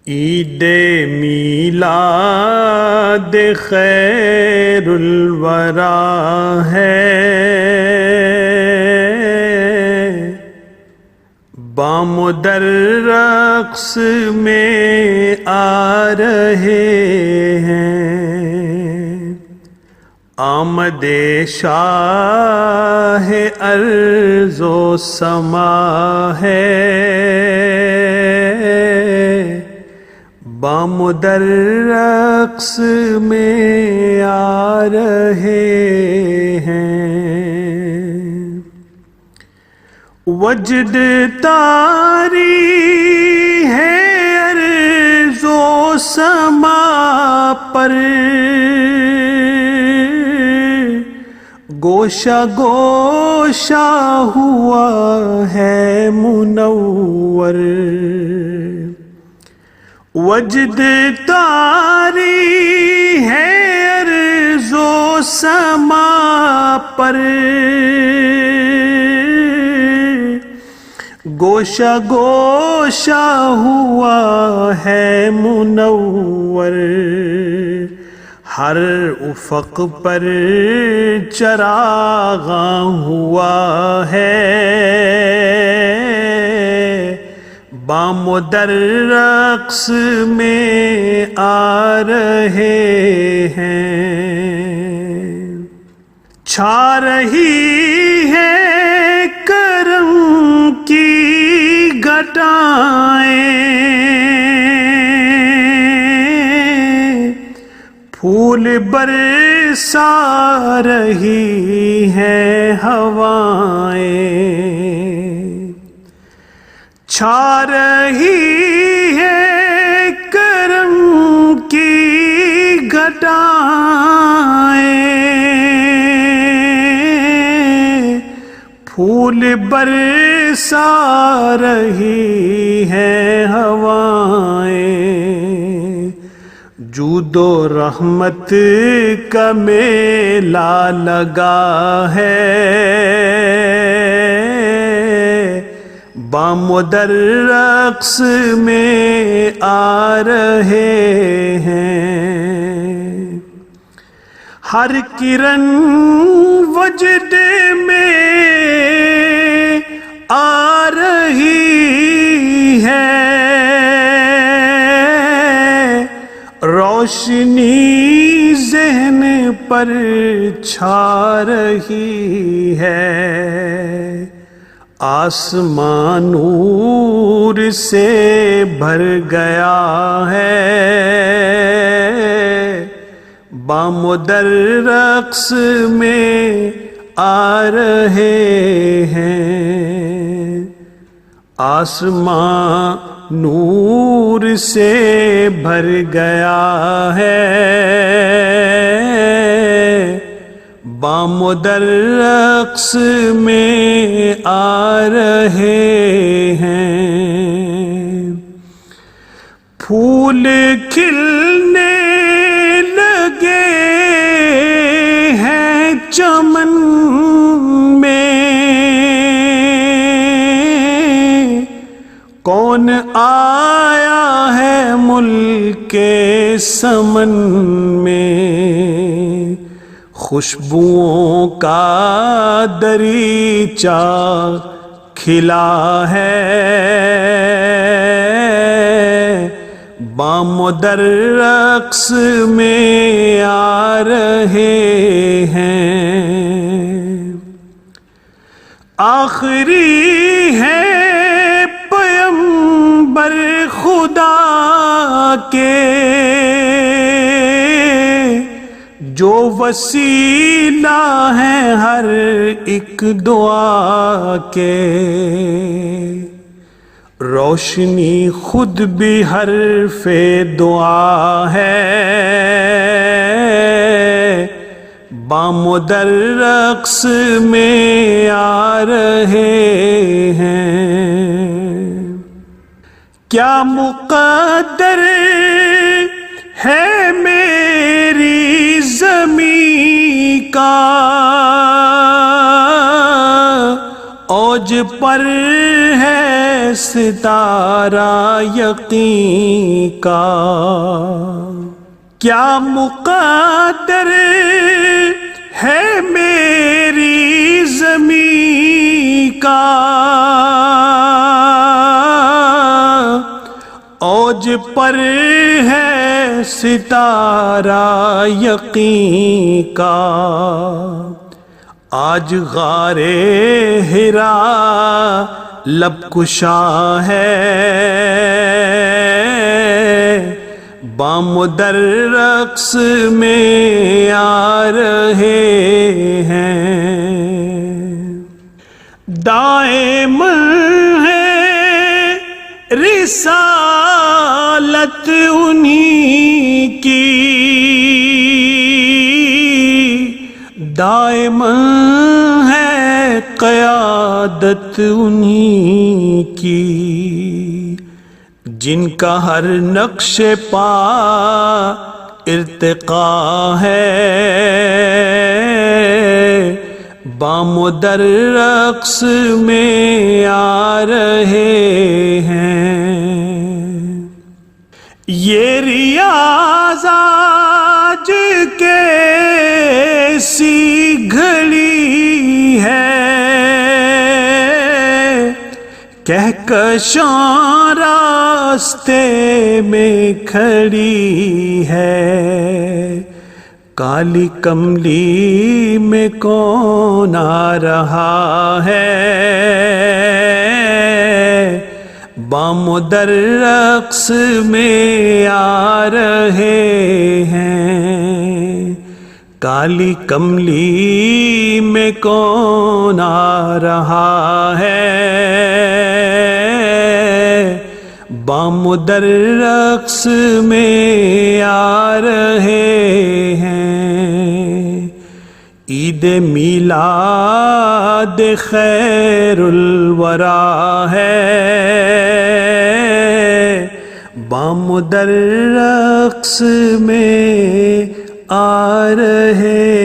عید میلاد خیر الورا ہے، بامدر رقص میں آ رہے ہیں، آمد شاہ ارض و سما ہے، بامدر رقص میں آ رہے ہیں، وجد طاری ہے ارض و سما پر، گوشہ گوشہ ہوا ہے منور، وجد طاری ہے ارض و سما پر، گوشہ گوشہ ہوا ہے منور، ہر افق پر چراغاں ہوا ہے، بامدر رقص میں آ رہے ہیں، چھا رہی ہے کرم کی گھٹائیں، پھول برسا رہی ہیں ہوائیں، چھا رہی ہے کرم کی گھٹائیں، پھول برسا رہی ہیں ہوائیں، جود و رحمت کا میلہ لگا ہے، بامدر رقص میں آ رہے ہیں، ہر کرن وجد میں آ رہی ہے، روشنی ذہن پر چھا رہی ہے، آسمان نور سے بھر گیا ہے، بامدر رقص میں آ رہے ہیں، آسمان نور سے بھر گیا ہے، بامدر رقص میں آ رہے ہیں، پھول کھلنے لگے ہیں چمن میں، کون آیا ہے ملک کے سمن میں، خوشبوؤں کا دریچہ کھلا ہے، بامدر رقص میں آ رہے ہیں، آخری ہے پیغمبر خدا کے، جو وسیلہ ہے ہر ایک دعا کے، روشنی خود بھی حرف دعا ہے، بامدر رقص میں آ رہے ہیں، کیا مقدر ہے میری زمین کا، اوج پر ہے ستارہ یقین کا، کیا مقدر ہے میری زمین کا، اوج پر ہے ستارہ یقین کا، آج غار حرا لب کشا ہے، بام در رقص میں آ رہے ہیں، دائم ہے رسالت انہی کی، دائم ہے قیادت انہی کی، جن کا ہر نقش پا ارتقا ہے، بام در رقص میں آ رہے ہیں، یہ ریاض آج کیسی گھڑی ہے، کہکشاں راستے میں کھڑی ہے، کالی کملی میں کون آ رہا ہے، بام در رقص میں آ رہے ہیں، کالی کملی میں کون آ رہا ہے، بام در رقص میں آ رہے ہیں، عید میلاد خیر الورا ہے، بام در رقص میں آ رہے